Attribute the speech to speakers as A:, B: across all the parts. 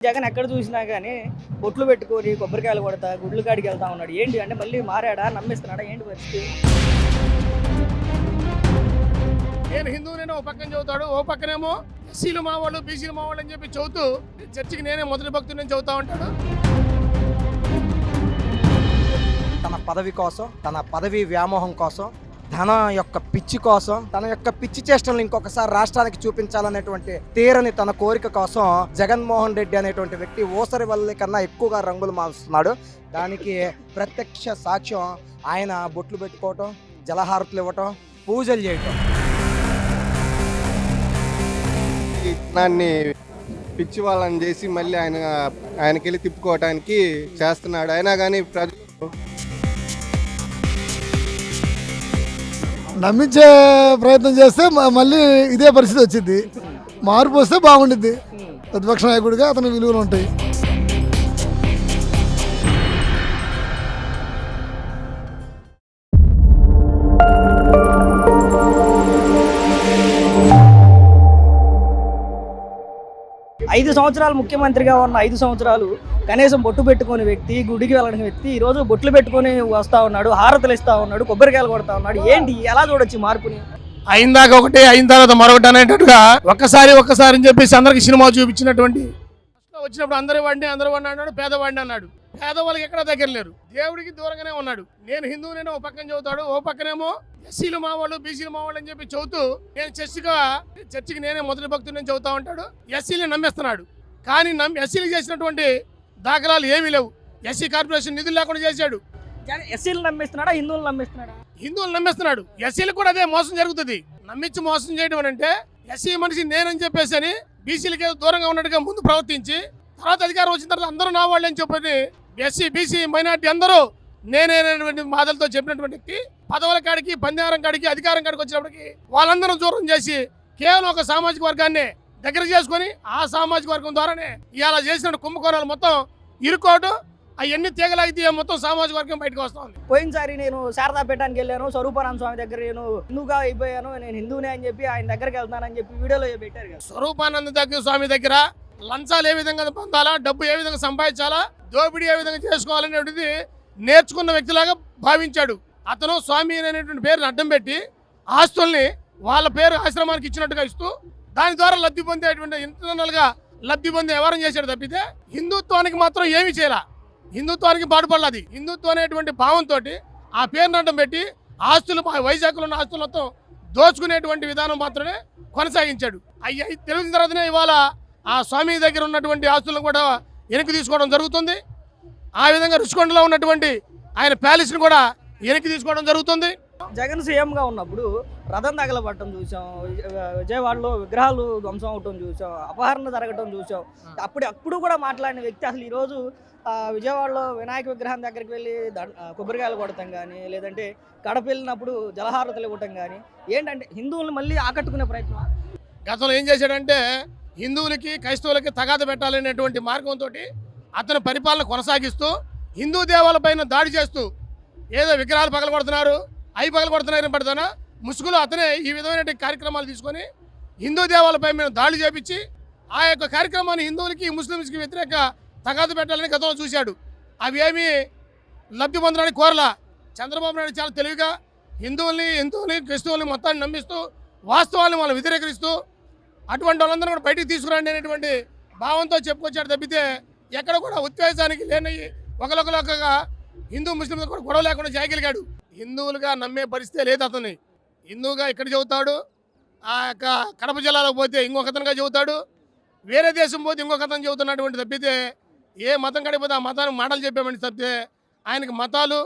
A: జగన్ ఎక్కడ చూసినా కానీ బొట్లు పెట్టుకొని కొబ్బరికాయలు కొడతా గుడ్లు కాడికి వెళ్తా ఉన్నాడు. ఏంటి అంటే మళ్ళీ మారాడా, నమ్మిస్తున్నాడా, ఏంటి పరిస్థితి?
B: నేను హిందువునేమో ఓ పక్కన చదువుతాడు, ఓ పక్కనేమో ఎస్సీలు మా వాళ్ళు బీసీలు మా వాళ్ళు అని చెప్పి చదువుతూ చర్చికి నేనే మొదటి భక్తుని చదువుతా ఉంటాడు.
C: తన పదవి కోసం, తన పదవి వ్యామోహం కోసం, ధన యొక్క పిచ్చి కోసం, తన యొక్క పిచ్చి చేష్టలను ఇంకొకసారి రాష్ట్రానికి చూపించాలనేటువంటి తీరని తన కోరిక కోసం జగన్మోహన్ రెడ్డి అనేటువంటి వ్యక్తి ఓసరి వల్ల కన్నా ఎక్కువగా రంగులు మారుస్తున్నాడు. దానికి ప్రత్యక్ష సాక్ష్యం ఆయన బొట్లు పెట్టుకోవటం, జలహారతులు ఇవ్వటం, పూజలు చేయటం.
D: దాన్ని పిచ్చి వాళ్ళని చేసి మళ్ళీ ఆయనకెళ్ళి తిప్పుకోవటానికి చేస్తున్నాడు. అయినా కానీ ప్రజలు
E: నమ్మించే ప్రయత్నం చేస్తే మళ్ళీ ఇదే పరిస్థితి వచ్చింది. మార్పు వస్తే బాగుండిద్ది. ప్రతిపక్ష నాయకుడిగా అతని విలువలు ఉంటాయి.
A: ఐదు సంవత్సరాలు ముఖ్యమంత్రిగా ఉన్న 5 సంవత్సరాలు కనీసం బొట్టు పెట్టుకునే వ్యక్తి, గుడికి వెళ్ళిన వ్యక్తి ఈరోజు బొట్లు పెట్టుకొని వస్తా ఉన్నాడు, హారతలు ఇస్తా ఉన్నాడు, కొబ్బరికాయలు కొడతా ఉన్నాడు. ఏంటి, ఎలా చూడొచ్చు మార్పుని?
B: అయిందాక ఒకటి, అయిన తర్వాత మరొకటి అనేటట్టుగా ఒక్కసారి అని చెప్పేసి అందరికి సినిమా చూపించినటువంటి వచ్చినప్పుడు అందరూ వాడిని అన్నాడు, పేదవాడిని అన్నాడు. పేదవాళ్ళకి ఎక్కడా దగ్గర లేరు, దేవుడికి దూరంగానే ఉన్నాడు. నేను హిందువునేమో ఓ పక్కన చదువుతాడు, ఓ పక్కనేమో ఎస్సీలు మా వాళ్ళు బీసీలు మా వాళ్ళు అని చెప్పి చదువుతూ నేను చర్చికి నేనే మొదటి భక్తుని చదువుతా ఉంటాడు. ఎస్సీని నమ్మేస్తున్నాడు. కానీ ఎస్సీలు చేసినటువంటి దాఖలాలు ఏమీ లేవు. ఎస్సీ కార్పొరేషన్ నిధులు లేకుండా చేశాడు.
A: ఎస్సీలు నమ్మిస్తున్నాడా, హిందువులు నమ్మిస్తున్నాడా?
B: హిందువులు నమ్మేస్తున్నాడు. ఎస్సీలు కూడా అదే మోసం జరుగుతుంది. నమ్మించి మోసం చేయడం అంటే ఎస్సీ మనిషి నేనని చెప్పేసి అని బీసీలకి దూరంగా ఉన్నట్టుగా ముందు ప్రవర్తించి తర్వాత అధికారం వచ్చిన తర్వాత అందరూ నా వాళ్ళు అని చెప్పని ఎస్సీ బీసీ మైనార్టీ అందరూ నేనేటువంటి మాటలతో చెప్పినటువంటి వ్యక్తి పదవుల కాడికి, పందేరం కాడికి, అధికారం కాడికి వచ్చినప్పటికీ వాళ్ళందరూ దూరం చేసి కేవలం ఒక సామాజిక వర్గాన్ని దగ్గర చేసుకొని ఆ సామాజిక వర్గం ద్వారానే ఇలా చేసిన కుంభకోణాలు మొత్తం ఇరుకోవటం, అవన్నీ తీగలాగితే మొత్తం సామాజిక వర్గం బయటకు వస్తా ఉంది.
A: పోయినసారి నేను శారదాపేటానికి వెళ్ళాను, స్వరూపానంద స్వామి దగ్గర నేను హిందూగా అయిపోయాను, నేను హిందూనే అని చెప్పి ఆయన దగ్గరికి వెళ్తానని చెప్పి వీడియోలో పెట్టారు కదా.
B: స్వరూపానంద స్వామి దగ్గర లంచాలు ఏ విధంగా పొందాలా, డబ్బు ఏ విధంగా సంపాదించాలా, దోపిడీ ఏ విధంగా చేసుకోవాలనేది నేర్చుకున్న వ్యక్తిలాగా భావించాడు. అతను స్వామి అనేటువంటి పేరుని అడ్డం పెట్టి ఆస్తుల్ని వాళ్ళ పేరు ఆశ్రమానికి ఇచ్చినట్టుగా ఇస్తూ దాని ద్వారా లబ్ధి పొందేటువంటి ఇంటర్నల్ గా లబ్ధి పొందే వ్యవహారం చేశాడు తప్పితే హిందుత్వానికి మాత్రం ఏమీ చేయాల, హిందుత్వానికి పాటుపడలేదు. హిందుత్వం అనేటువంటి భావంతో ఆ పేరుని అడ్డం పెట్టి ఆస్తులు, వైజాగ్లో ఉన్న ఆస్తులు మొత్తం దోచుకునేటువంటి విధానం మాత్రమే కొనసాగించాడు. అవి తెలిసిన తర్వాతనే ఇవాళ ఆ స్వామి దగ్గర ఉన్నటువంటి ఆస్తులను కూడా వెనక్కి తీసుకోవడం జరుగుతుంది. ఆ విధంగా రుషికొండలో ఉన్నటువంటి ఆయన ప్యాలెస్ని కూడా వెనక్కి తీసుకోవడం జరుగుతుంది.
A: జగన్ సీఎంగా ఉన్నప్పుడు రథం తగలబట్టడం చూసాం, విజయవాడలో విగ్రహాలు ధ్వంసం అవటం చూసాం, అపహరణ జరగటం చూసాం. అప్పుడు కూడా మాట్లాడిన వ్యక్తి అసలు ఈరోజు విజయవాడలో వినాయక విగ్రహం దగ్గరికి వెళ్ళి కొబ్బరికాయలు కొడటం కానీ, లేదంటే కడప వెళ్ళినప్పుడు జలహారతలు ఇవ్వటం కానీ, ఏంటంటే హిందువులను మళ్ళీ ఆకట్టుకునే ప్రయత్నం.
B: గతంలో ఏం చేశాడంటే హిందువులకి క్రైస్తవులకి తగాద పెట్టాలనేటువంటి మార్గంతో అతను పరిపాలన కొనసాగిస్తూ హిందూ దేవాలపైన దాడి చేస్తూ ఏదో విగ్రహాలు పగలగొడుతున్నారు, అవి పగలగొడుతున్నారని పడుతున్నా ముసుగులో అతనే ఈ విధమైన కార్యక్రమాలు తీసుకొని హిందూ దేవాలపై మీద దాడి చేపించి ఆ యొక్క కార్యక్రమాన్ని హిందువులకి ముస్లింస్కి వ్యతిరేక తగాద పెట్టాలని గతంలో చూశాడు. అవి ఏమీ లబ్ధి పొందడానికి కోరలా. చంద్రబాబు నాయుడు చాలా తెలివిగా హిందువుల్ని క్రైస్తవుల్ని మొత్తాన్ని నమ్మిస్తూ వాస్తవాన్ని వాళ్ళు వ్యతిరేకరిస్తూ అటువంటి వాళ్ళందరూ కూడా బయటికి తీసుకురండి అనేటువంటి భావంతో చెప్పుకొచ్చాడు తప్పితే ఎక్కడ కూడా ఉద్వేశానికి లేని ఒకరికొకరుగా హిందూ ముస్లింలు కూడా గొడవ లేకుండా చేయగలిగాడు. హిందువులుగా నమ్మే పరిస్థితి లేదు అతన్ని. హిందువుగా ఇక్కడ చెబుతాడు, ఆ యొక్క కడప జిల్లాలో పోతే ఇంకొకతనుగా చెబుతాడు, వేరే దేశం పోతే ఇంకొకతను చెబుతున్నటువంటి తప్పితే ఏ మతం కడిపోతే ఆ మతానికి మాటలు చెప్పామని తప్పితే ఆయనకు మతాలు,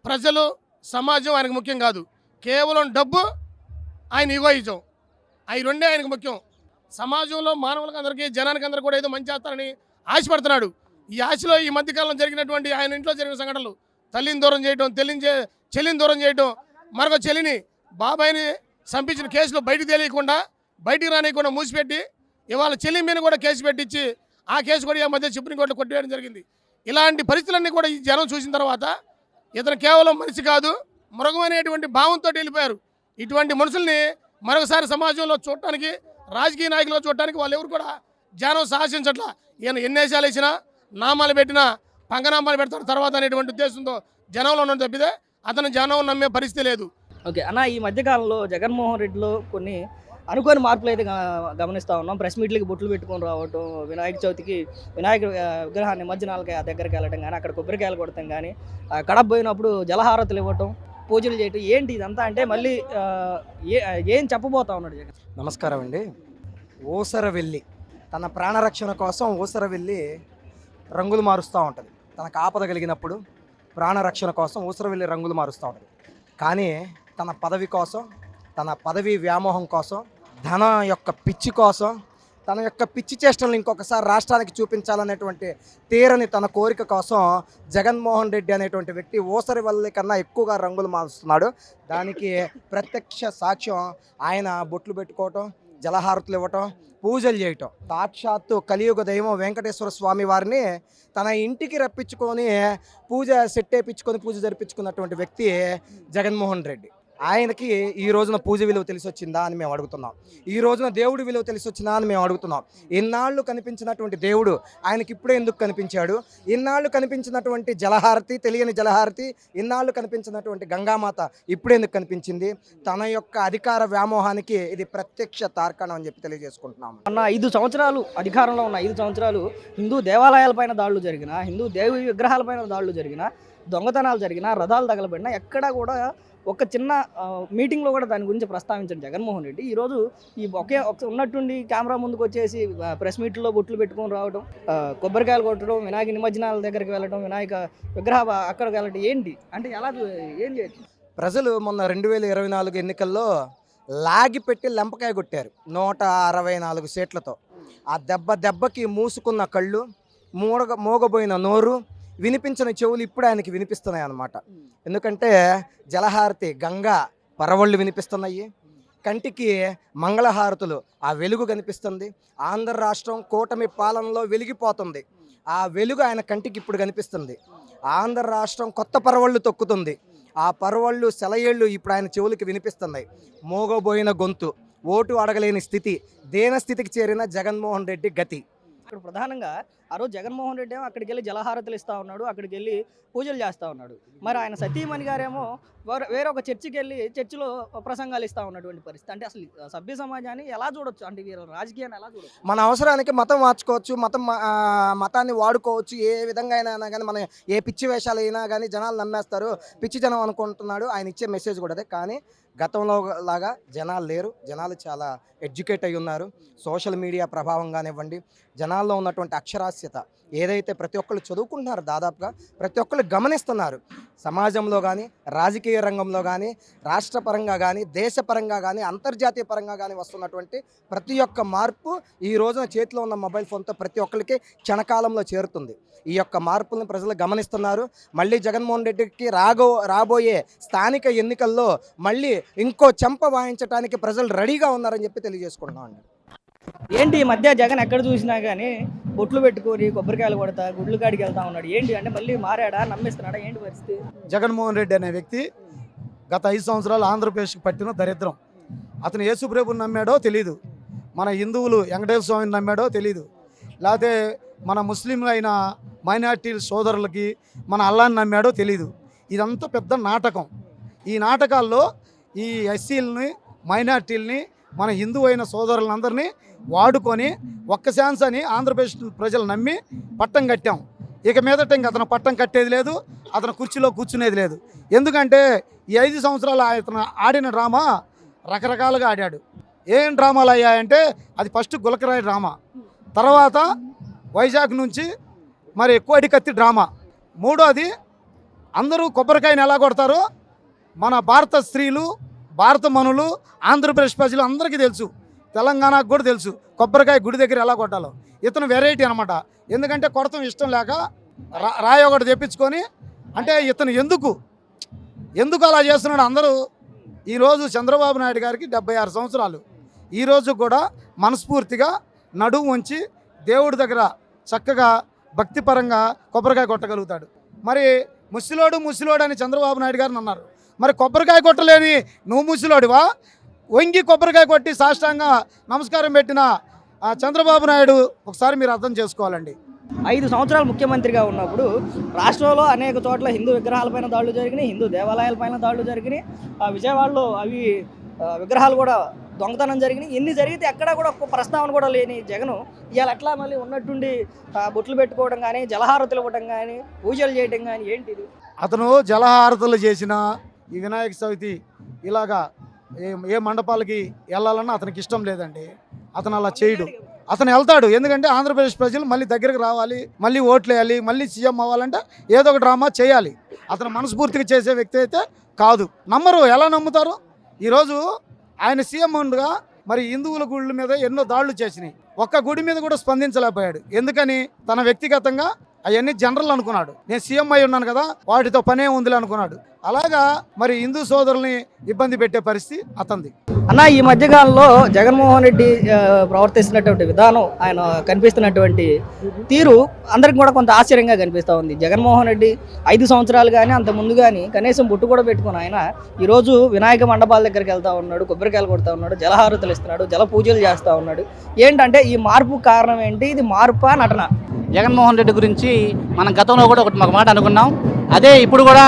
B: ప్రజలు, సమాజం ఆయనకు ముఖ్యం కాదు. కేవలం డబ్బు, ఆయన ఈగోయిజం, అవి రెండే ఆయనకు ముఖ్యం. సమాజంలో మానవులకు అందరికీ, జనానికి అందరూ కూడా ఏదో మంచి చేస్తారని ఆశపడుతున్నాడు. ఈ ఆశలో ఈ మధ్యకాలంలో జరిగినటువంటి ఆయన ఇంట్లో జరిగిన సంఘటనలు, తల్లిని దూరం చేయడం, చెల్లిని దూరం చేయడం, మరొక చెల్లిని బాబాయిని చంపించిన కేసులో బయటికి రానియకుండా మూసిపెట్టి ఇవాళ చెల్లి మీద కూడా కేసు పెట్టించి ఆ కేసు కూడా ఈ మధ్య సుప్రీంకోర్టులో కొట్టివేయడం జరిగింది. ఇలాంటి పరిస్థితులన్నీ కూడా ఈ జనం చూసిన తర్వాత ఇతను కేవలం మనిషి కాదు, మృగం అనేటువంటి భావంతో వెళ్ళిపోయారు. ఇటువంటి మనుషుల్ని మరొకసారి సమాజంలో చూడటానికి, రాజకీయ నాయకులు చూడటానికి వాళ్ళు ఎవరు కూడా జనం సాహసించట్లా. ఈయన ఎన్నేసాలు ఇచ్చినా నామాలు పెట్టినా పంగనామాలు పెడతాడు తర్వాత అనేటువంటి ఉద్దేశంతో జనంలో ఉన్న తప్పితే అతను జనం నమ్మే పరిస్థితి లేదు.
A: ఓకే అన్న, ఈ మధ్యకాలంలో జగన్మోహన్ రెడ్డిలో కొన్ని అనుకోని మార్పులు అయితే గమనిస్తూ ఉన్నాం. ప్రెస్ మీట్లకి బొట్లు పెట్టుకొని రావటం, వినాయక చవితికి వినాయక విగ్రహాన్ని నిమజ్జనాలకి ఆ దగ్గరికి వెళ్ళటం కానీ, అక్కడ కొబ్బరికాయలు కొడటం కానీ, కడప పోయినప్పుడు జలహారతులు ఇవ్వటం, పూజలు చేయటం, ఏంటి ఇదంతా అంటే మళ్ళీ ఏం చెప్పబోతా ఉన్నాడు జగన్?
C: నమస్కారం అండి. ఊసరవెల్లి తన ప్రాణరక్షణ కోసం ఊసరవెల్లి రంగులు మారుస్తూ ఉంటుంది. తనకు ఆపద కలిగినప్పుడు ప్రాణరక్షణ కోసం ఊసరవెల్లి రంగులు మారుస్తూ ఉంటుంది. కానీ తన పదవి కోసం, తన పదవి వ్యామోహం కోసం, ధన యొక్క పిచ్చి కోసం, తన యొక్క పిచ్చి చేష్టలను ఇంకొకసారి రాష్ట్రానికి చూపించాలనేటువంటి తీరని తన కోరిక కోసం జగన్మోహన్ రెడ్డి అనేటువంటి వ్యక్తి ఊసరవెల్లి కన్నా ఎక్కువగా రంగులు మారుస్తున్నాడు. దానికి ప్రత్యక్ష సాక్ష్యం ఆయన బొట్లు పెట్టుకోవటం, జలహారతులు ఇవ్వటం, పూజలు చేయటం. సాక్షాత్తు కలియుగ దైవం వెంకటేశ్వర స్వామి వారిని తన ఇంటికి రప్పించుకొని పూజ సెట్ వేయించుకొని పూజ జరిపించుకున్నటువంటి వ్యక్తి జగన్మోహన్ రెడ్డి. ఆయనకి ఈ రోజున పూజ విలువ తెలిసి వచ్చిందా అని మేము అడుగుతున్నాం. ఈ రోజున దేవుడి విలువ తెలిసి వచ్చిందా అని మేము అడుగుతున్నాం. ఇన్నాళ్ళు కనిపించినటువంటి దేవుడు ఆయనకి ఇప్పుడే ఎందుకు కనిపించాడు? ఇన్నాళ్ళు కనిపించినటువంటి జలహారతి, తెలియని జలహారతి, ఇన్నాళ్ళు కనిపించినటువంటి గంగామాత ఇప్పుడే ఎందుకు కనిపించింది? తన యొక్క అధికార వ్యామోహానికి ఇది ప్రత్యక్ష తార్కాణం అని చెప్పి తెలియజేసుకుంటున్నాము.
A: అన్న 5 సంవత్సరాలు అధికారంలో ఉన్న 5 సంవత్సరాలు హిందూ దేవాలయాలపైన దాడులు జరిగిన, హిందూ దేవి విగ్రహాలపైన దాడులు జరిగిన, దొంగతనాలు జరిగిన, రథాలు తగలబడినా ఎక్కడా కూడా ఒక చిన్న మీటింగ్లో కూడా దాని గురించి ప్రస్తావించారు జగన్మోహన్ రెడ్డి. ఈరోజు ఈ ఒక ఉన్నట్టుండి కెమెరా ముందుకు వచ్చేసి ప్రెస్ మీట్లో బొట్లు పెట్టుకొని రావడం, కొబ్బరికాయలు కొట్టడం, వినాయక నిమజ్జనాల దగ్గరికి వెళ్ళడం, వినాయక విగ్రహ అక్కడికి వెళ్ళడం, ఏంటి అంటే ఎలా ఏం చేయొచ్చు?
C: ప్రజలు మొన్న 2024 ఎన్నికల్లో లాగి పెట్టి లెంపకాయ కొట్టారు 164 సీట్లతో. ఆ దెబ్బకి మూసుకున్న కళ్ళు, మోగబోయిన నోరు, వినిపించిన చెవులు ఇప్పుడు ఆయనకి వినిపిస్తున్నాయి అన్నమాట. ఎందుకంటే జలహారతి, గంగా పరవళ్ళు వినిపిస్తున్నాయి, కంటికి మంగళహారతులు, ఆ వెలుగు కనిపిస్తుంది. ఆంధ్ర రాష్ట్రం కూటమి పాలనలో వెలిగిపోతుంది. ఆ వెలుగు ఆయన కంటికి ఇప్పుడు కనిపిస్తుంది. ఆంధ్ర రాష్ట్రం కొత్త పరవళ్ళు తొక్కుతుంది. ఆ పరవళ్ళు సెలయేళ్ళు ఇప్పుడు ఆయన చెవులకి వినిపిస్తున్నాయి. మోగబోయిన గొంతు, ఓటు అడగలేని స్థితి, దేనస్థితికి చేరిన జగన్మోహన్ రెడ్డి గతి.
A: ఇక్కడ ప్రధానంగా ఆ రోజు జగన్మోహన్ రెడ్డి ఏమో అక్కడికి వెళ్ళి జలహారతులు ఇస్తూ ఉన్నాడు, అక్కడికి వెళ్ళి పూజలు చేస్తూ ఉన్నాడు. మరి ఆయన సతీమణి గారేమో వేరే ఒక చర్చికి వెళ్ళి చర్చిలో ప్రసంగాలు ఇస్తూ ఉన్నటువంటి పరిస్థితి. అంటే అసలు సభ్య సమాజాన్ని ఎలా చూడొచ్చు? అంటే వీళ్ళ రాజకీయాన్ని ఎలా చూడొచ్చు?
C: మన అవసరానికి మతం మార్చుకోవచ్చు, మతాన్ని వాడుకోవచ్చు. ఏ విధంగా అయినా కానీ మనం ఏ పిచ్చి వేషాలు అయినా కానీ జనాలు నమ్మేస్తారు, పిచ్చి జనం అనుకుంటున్నాడు. ఆయన ఇచ్చే మెసేజ్ కూడా అదే. కానీ గతంలో లాగా జనాలు లేరు. జనాలు చాలా ఎడ్యుకేట్ అయి ఉన్నారు. సోషల్ మీడియా ప్రభావం కానివ్వండి, జనాల్లో ఉన్నటువంటి అక్షరాస్యత ఏదైతే ప్రతి ఒక్కళ్ళు చదువుకుంటున్నారు, దాదాపుగా ప్రతి ఒక్కళ్ళు గమనిస్తున్నారు. సమాజంలో కానీ, రాజకీయ రంగంలో కానీ, రాష్ట్రపరంగా కానీ, దేశపరంగా కానీ, అంతర్జాతీయ పరంగా కానీ వస్తున్నటువంటి ప్రతి ఒక్క మార్పు ఈ రోజున చేతిలో ఉన్న మొబైల్ ఫోన్తో ప్రతి ఒక్కరికి క్షణకాలంలో చేరుతుంది. ఈ యొక్క మార్పులను ప్రజలు గమనిస్తున్నారు. మళ్ళీ జగన్మోహన్ రెడ్డికి రాబోయే స్థానిక ఎన్నికల్లో మళ్ళీ ఇంకో చెంప వాయించడానికి ప్రజలు రెడీగా ఉన్నారని చెప్పి తెలియజేసుకుంటున్నాం అండి.
A: ఏంటి ఈ మధ్య జగన్ ఎక్కడ చూసినా కానీ బొట్లు పెట్టుకొని కొబ్బరికాయలు కొడతా గుడ్లు కాడికి వెళ్తా ఉన్నాడు. ఏంటి అంటే మళ్ళీ మారాడా, నమ్మిస్తున్నాడా, ఏంటి పరిస్థితి?
F: జగన్మోహన్ రెడ్డి అనే వ్యక్తి గత 5 సంవత్సరాలు ఆంధ్రప్రదేశ్కి పట్టిన దరిద్రం. అతను యేసుప్రభుని నమ్మాడో తెలియదు, మన హిందువులు వెంకటేశ్వర స్వామిని నమ్మాడో తెలియదు, లేకపోతే మన ముస్లింలు అయిన మైనార్టీల సోదరులకి మన అల్లాని నమ్మాడో తెలియదు. ఇదంతా పెద్ద నాటకం. ఈ నాటకాల్లో ఈ ఎస్సీలని, మైనార్టీలని, మన హిందూ అయిన సోదరులందరినీ వాడుకొని ఒక్క ఛాన్స్ అని ఆంధ్రప్రదేశ్ ప్రజలు నమ్మి పట్టం కట్టాం. ఇక మీదట ఇంక అతను పట్టం కట్టేది లేదు, అతను కుర్చీలో కూర్చునేది లేదు. ఎందుకంటే ఈ 5 సంవత్సరాలు అతను ఆడిన డ్రామా రకరకాలుగా ఆడాడు. ఏం డ్రామాలు అయ్యాయంటే అది ఫస్ట్ గులకరాయి డ్రామా, తర్వాత వైజాగ్ నుంచి మరి కోడి కత్తి డ్రామా, మూడోది అందరూ కొబ్బరికాయని ఎలా కొడతారో మన భారత స్త్రీలు, భారత మనులు, ఆంధ్రప్రదేశ్ ప్రజలు అందరికీ తెలుసు, తెలంగాణకు కూడా తెలుసు కొబ్బరికాయ గుడి దగ్గర ఎలా కొట్టాలో. ఇతను వెరైటీ అనమాట. ఎందుకంటే కొడతాం ఇష్టం లేక రాయి ఒకటి తెప్పించుకొని, అంటే ఇతను ఎందుకు అలా చేస్తున్నాడు? అందరూ ఈరోజు చంద్రబాబు నాయుడు గారికి 76 సంవత్సరాలు. ఈరోజు కూడా మనస్ఫూర్తిగా నడుము ఉంచి దేవుడి దగ్గర చక్కగా భక్తిపరంగా కొబ్బరికాయ కొట్టగలుగుతాడు. మరి ముసిలోడు అని చంద్రబాబు నాయుడు గారిని అన్నారు. మరి కొబ్బరికాయ కొట్టలేని నువ్వు ముసిలోడివా? వంగి కొబ్బరికాయ కొట్టి సాష్టాంగా నమస్కారం పెట్టిన ఆ చంద్రబాబు నాయుడు ఒకసారి మీరు అర్థం చేసుకోవాలండి.
A: 5 సంవత్సరాలు ముఖ్యమంత్రిగా ఉన్నప్పుడు రాష్ట్రంలో అనేక చోట్ల హిందూ విగ్రహాలపైన దాడులు జరిగినాయి, హిందూ దేవాలయాలపైన దాడులు జరిగినాయి. విజయవాడలో అవి విగ్రహాలు కూడా దొంగతనం జరిగినాయి. ఎన్ని జరిగితే ఎక్కడా కూడా ఒక్క ప్రస్తావన కూడా లేని జగన్ ఇవాళ ఎట్లా మళ్ళీ ఉన్నట్టుండి బొట్లు పెట్టుకోవడం కానీ, జలహారతులు ఇవ్వడం కానీ, పూజలు చేయడం కానీ ఏంటిది?
F: అతను జలహారతులు చేసిన ఈ వినాయక చవితి ఇలాగా ఏ మండపాలకి వెళ్ళాలన్నా అతనికి ఇష్టం లేదండి. అతను అలా చేయడు. అతను వెళ్తాడు, ఎందుకంటే ఆంధ్రప్రదేశ్ ప్రజలు మళ్ళీ దగ్గరికి రావాలి, మళ్ళీ ఓట్లు వేయాలి, మళ్ళీ సీఎం అవ్వాలంటే ఏదో ఒక డ్రామా చేయాలి. అతను మనస్ఫూర్తిగా చేసే వ్యక్తి అయితే కాదు. నమ్మరు. ఎలా నమ్ముతారు? ఈరోజు ఆయన సీఎం ఉండగా మరి హిందువుల గుళ్ళ మీద ఎన్నో దాడులు చేసినాయి. ఒక్క గుడి మీద కూడా స్పందించలేకపోయాడు. ఎందుకని? తన వ్యక్తిగతంగా అవన్నీ జనరల్ అనుకున్నాడు. నేను సీఎం అయి ఉన్నాను కదా, వాటితో పనే ఉందిలే అనుకున్నాడు. అలాగా మరి హిందూ సోదరుల్ని ఇబ్బంది పెట్టే పరిస్థితి అతనిది.
A: అన్న, ఈ మధ్యకాలంలో జగన్మోహన్ రెడ్డి ప్రవర్తిస్తున్నటువంటి విధానం, ఆయన కనిపిస్తున్నటువంటి తీరు అందరికి కూడా కొంత ఆశ్చర్యంగా కనిపిస్తూ ఉంది. జగన్మోహన్ రెడ్డి 5 సంవత్సరాలు కానీ అంత ముందు కానీ కనీసం బొట్టు కూడా పెట్టుకుని ఆయన ఈరోజు వినాయక మండపాల దగ్గరికి వెళ్తూ ఉన్నాడు, కొబ్బరికాయలు కొడుతూ ఉన్నాడు, జలహారతులు ఇస్తున్నాడు, జల పూజలు చేస్తూ ఉన్నాడు. ఏంటంటే ఈ మార్పు కారణం ఏంటి? ఇది మార్పా నటన?
G: జగన్మోహన్ రెడ్డి గురించి మనం గతంలో కూడా ఒక మాట అనుకున్నాం. అదే ఇప్పుడు కూడా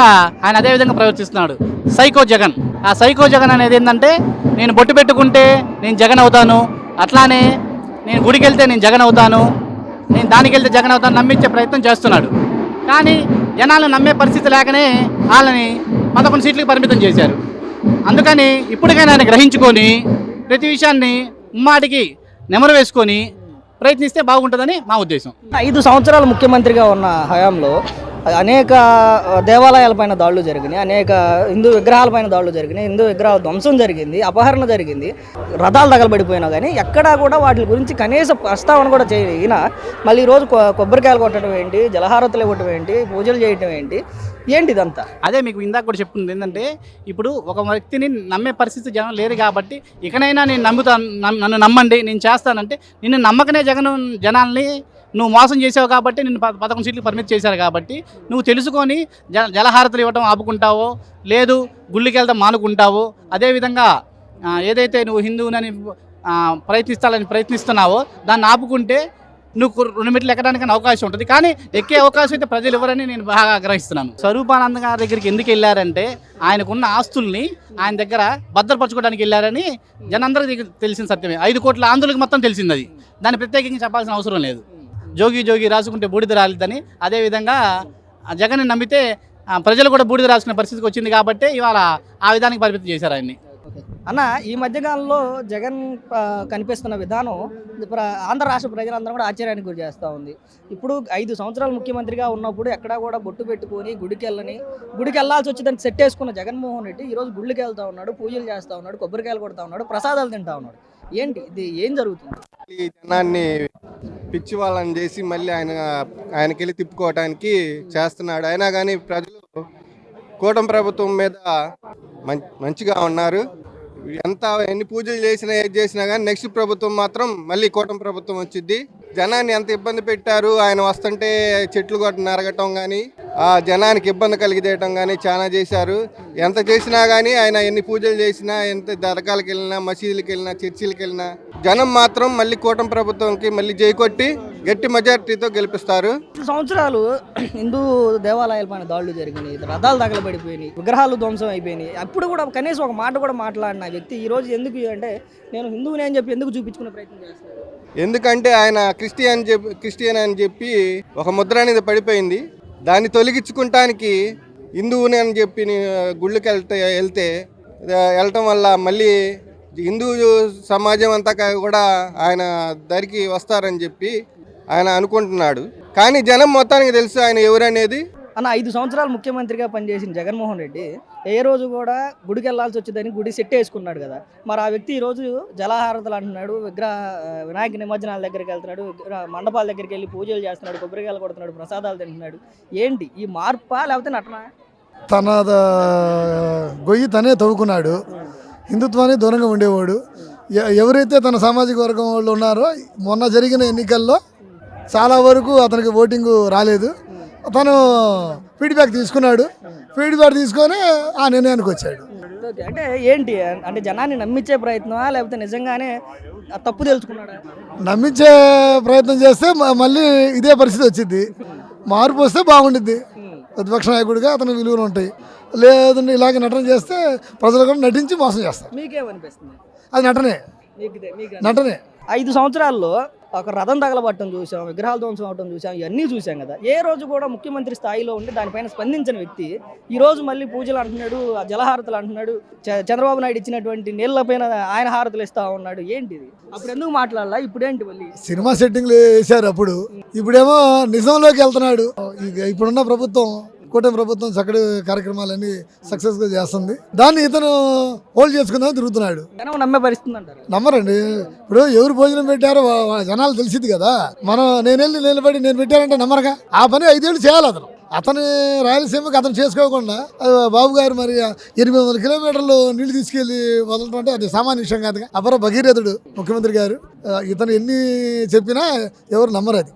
G: ఆయన అదే విధంగా ప్రవర్తిస్తున్నాడు. సైకో జగన్. ఆ సైకో జగన్ అనేది ఏంటంటే, నేను బొట్టు పెట్టుకుంటే నేను జగన్ అవుతాను, అట్లానే నేను గుడికి వెళ్తే నేను జగన్ అవుతాను, నేను దానికి వెళ్తే జగన్ అవుతాను నమ్మించే ప్రయత్నం చేస్తున్నాడు. కానీ జనాలను నమ్మే పరిస్థితి లేకనే వాళ్ళని 11 సీట్లకు పరిమితం చేశారు. అందుకని ఇప్పటికైనా ఆయన గ్రహించుకొని ప్రతి విషయాన్ని ముమ్మాటికి నెమరు వేసుకొని ప్రయత్నిస్తే బాగుంటుందని మా ఉద్దేశం.
A: 5 సంవత్సరాలు ముఖ్యమంత్రిగా ఉన్న హయాంలో అనేక దేవాలయాలపైన దాడులు జరిగినాయి, అనేక హిందూ విగ్రహాలపైన దాడులు జరిగినాయి, హిందూ విగ్రహాల ధ్వంసం జరిగింది, అపహరణ జరిగింది, రథాలు తగలబడిపోయినా కానీ ఎక్కడా కూడా వాటి గురించి కనీస ప్రస్తావన కూడా చేయన మళ్ళీ ఈరోజు కొబ్బరికాయలు కొట్టడం ఏంటి, జలహారతులు ఇవ్వటం ఏంటి, పూజలు చేయటం ఏంటి, ఏంటి ఇదంతా?
G: అదే మీకు ఇందాక కూడా చెప్తుంది ఏంటంటే, ఇప్పుడు ఒక వ్యక్తిని నమ్మే పరిస్థితి జనం లేరు కాబట్టి ఇకనైనా నేను నన్ను నమ్మండి, నేను చేస్తానంటే నిన్ను నమ్మకనే జనాల్ని నువ్వు మోసం చేసావు కాబట్టి నిన్ను 11 సీట్లు పరిమితి చేశారు కాబట్టి నువ్వు తెలుసుకొని జలహారతులు ఇవ్వడం ఆపుకుంటావో, లేదు గుళ్ళకి వెళ్దాం మానుకుంటావో, అదేవిధంగా ఏదైతే నువ్వు హిందువునని ప్రయత్నిస్తున్నావో దాన్ని ఆపుకుంటే నువ్వు 2 మెట్లు ఎక్కడానికైనా అవకాశం ఉంటుంది. కానీ ఎక్కే అవకాశం అయితే ప్రజలు ఎవరని నేను బాగా ఆగ్రహిస్తున్నాను. స్వరూపానంద గారి దగ్గరికి ఎందుకు వెళ్ళారంటే, ఆయనకున్న ఆస్తుల్ని ఆయన దగ్గర భద్రపరచుకోవడానికి వెళ్ళారని జనందరికీ తెలిసిన సత్యమే. 5 కోట్ల ఆంధ్రులకు మొత్తం తెలిసింది. అది దాన్ని ప్రత్యేకంగా చెప్పాల్సిన అవసరం లేదు. జోగి జోగి రాసుకుంటే బూడిద రాలిద్దని, అదేవిధంగా జగన్ నమ్మితే ప్రజలు కూడా బూడిద రాసుకునే పరిస్థితికి వచ్చింది కాబట్టి ఇవాళ ఆ విధానికి పరిమితం చేశారు ఆయన్ని.
A: అన్న, ఈ మధ్యకాలంలో జగన్ కనిపిస్తున్న విధానం ఆంధ్ర రాష్ట్ర ప్రజలందరూ కూడా ఆశ్చర్యానికి గురి చేస్తూ ఉంది. ఇప్పుడు 5 సంవత్సరాలు ముఖ్యమంత్రిగా ఉన్నప్పుడు ఎక్కడా కూడా బొట్టు పెట్టుకొని గుడికి వెళ్ళాల్సి వచ్చేదాన్ని సెట్ వేసుకున్న జగన్మోహన్ రెడ్డి ఈరోజు గుళ్ళకి వెళ్తూ ఉన్నాడు, పూజలు చేస్తూ ఉన్నాడు, కొబ్బరికాయలు కొడుతూ ఉన్నాడు, ప్రసాదాలు తింటూ ఉన్నాడు. ఏంటి ఇది? ఏం జరుగుతుంది?
D: ఈ జనాన్ని పిచ్చి వాళ్ళని చేసి మళ్ళీ ఆయనకెళ్ళి తిప్పుకోవటానికి చేస్తున్నాడు. అయినా కానీ ప్రజలు కూటమి ప్రభుత్వం మీద మంచిగా ఉన్నారు. ఎన్ని పూజలు చేసినా ఏది చేసినా కానీ నెక్స్ట్ ప్రభుత్వం మాత్రం మళ్ళీ కూటమి ప్రభుత్వం వచ్చింది. జనాన్ని ఎంత ఇబ్బంది పెట్టారు, ఆయన వస్తుంటే చెట్లు కొట్టి నరగటం కానీ, ఆ జనానికి ఇబ్బంది కలిగితేయటం కానీ చాలా చేశారు. ఎంత చేసినా కానీ ఆయన ఎన్ని పూజలు చేసినా, ఎంత దర్గాలకు వెళ్ళినా, మసీదులకు వెళ్ళినా, చర్చిలకు వెళ్ళినా జనం మాత్రం మళ్ళీ కూటమి ప్రభుత్వంకి మళ్ళీ జైకొట్టి గట్టి మెజార్టీతో గెలిపిస్తారు.
A: 5 సంవత్సరాలు హిందూ దేవాలయాలపైన దాడులు జరిగినాయి, రథాలు తగలబడిపోయినాయి, విగ్రహాలు ధ్వంసం అయిపోయినాయి. అప్పుడు కూడా కనీసం ఒక మాట కూడా మాట్లాడిన వ్యక్తి ఈరోజు ఎందుకు అంటే నేను హిందువుని అని చెప్పి ఎందుకు చూపించుకునే ప్రయత్నం చేస్తారు?
D: ఎందుకంటే ఆయన క్రిస్టియన్ అని చెప్పి ఒక ముద్ర అనేది పడిపోయింది. దాన్ని తొలగించుకుంటానికి హిందువుని అని చెప్పి గుళ్ళకి వెళ్ళటం వల్ల మళ్ళీ హిందూ సమాజం అంతా కూడా ఆయన దరికి వస్తారని చెప్పి ఆయన అనుకుంటున్నాడు. కానీ జనం మొత్తానికి తెలుసు ఆయన ఎవరనేది.
A: అన్న, 5 సంవత్సరాలు ముఖ్యమంత్రిగా పనిచేసిన జగన్మోహన్ రెడ్డి ఏ రోజు కూడా గుడికి వెళ్ళాల్సి వచ్చేదని గుడి సెట్ వేసుకున్నాడు కదా. మరి ఆ వ్యక్తి ఈరోజు జలహారతలు అంటున్నాడు, వినాయక నిమజ్జనాల దగ్గరికి వెళ్తున్నాడు, మండపాల దగ్గరికి వెళ్ళి పూజలు చేస్తున్నాడు, కొబ్బరికాయలు కొడుతున్నాడు, ప్రసాదాలు తింటున్నాడు. ఏంటి ఈ మార్పా లేకపోతే నటన?
E: తన గొయ్యి తనే తవ్వుకున్నాడు. హిందుత్వానికి దూరంగా ఉండేవాడు. ఎవరైతే తన సామాజిక వర్గం వాళ్ళు ఉన్నారో మొన్న జరిగిన ఎన్నికల్లో చాలా వరకు అతనికి ఓటింగ్ రాలేదు. తను ఫీడ్బ్యాక్ తీసుకున్నాడు. ఫీడ్బ్యాక్ తీసుకొని ఆ నిర్ణయానికి వచ్చాడు.
A: ఓకే, అంటే ఏంటి అంటే జనాన్ని నమ్మించే ప్రయత్నమా లేకపోతే నిజంగానే ఆ తప్పు తెలుసుకున్నాడా?
E: నమ్మించే ప్రయత్నం చేస్తే మళ్ళీ ఇదే పరిస్థితి వచ్చింది. మార్పు వస్తే బాగుండిద్ది. ప్రతిపక్ష నాయకుడిగా అతని విలువలు ఉంటాయి. లేదంటే ఇలాగే నటన చేస్తే ప్రజలు కూడా నటించి మోసం చేస్తారు.
A: మీకేమనిపిస్తుంది?
E: అది నటనే.
A: మీకు
E: నటనే.
A: 5 సంవత్సరాల్లో ఒక రథం తగలబట్టడం చూసాం, విగ్రహాల ధ్వంసం అవడం చూసాం, ఇవన్నీ చూసాం కదా. ఏ రోజు కూడా ముఖ్యమంత్రి స్థాయిలో ఉండి దానిపైన స్పందించిన వ్యక్తి ఈ రోజు మళ్ళీ పూజలు అంటున్నాడు, ఆ జలహారతులు అంటున్నాడు, చంద్రబాబు నాయుడు ఇచ్చినటువంటి నీళ్ల పైన ఆయన హారతులు ఇస్తా ఉన్నాడు. ఏంటిది? అప్పుడు ఎందుకు మాట్లాడాలా? ఇప్పుడేంటి మళ్ళీ?
E: సినిమా సెట్టింగ్లు వేశారు అప్పుడు, ఇప్పుడేమో నిజంలోకి వెళ్తున్నాడు. ఇప్పుడున్న ప్రభుత్వం, కూటమి ప్రభుత్వం చక్కటి కార్యక్రమాలన్నీ సక్సెస్గా చేస్తుంది. దాన్ని ఇతను హోల్డ్ చేసుకుందాం తిరుగుతున్నాడు.
A: జనం నమ్మే పరిస్థితి అంటారు?
E: నమ్మరండి. ఇప్పుడు ఎవరు భోజనం పెట్టారో జనాలు తెలిసింది కదా. మనం నేను పెట్టారంటే నమ్మరుగా. ఆ పని 5 ఏళ్ళు చేయాలి అతని రాయలసీమకి అతను చేసుకోకుండా బాబు గారు మరి 800 కిలోమీటర్లు నీళ్లు తీసుకెళ్లి వదలటం అంటే అది సామాన్య విషయం కాదుగా. అపర భగీరథుడు ముఖ్యమంత్రి గారు. ఇతను ఎన్ని చెప్పినా ఎవరు నమ్మరు అది.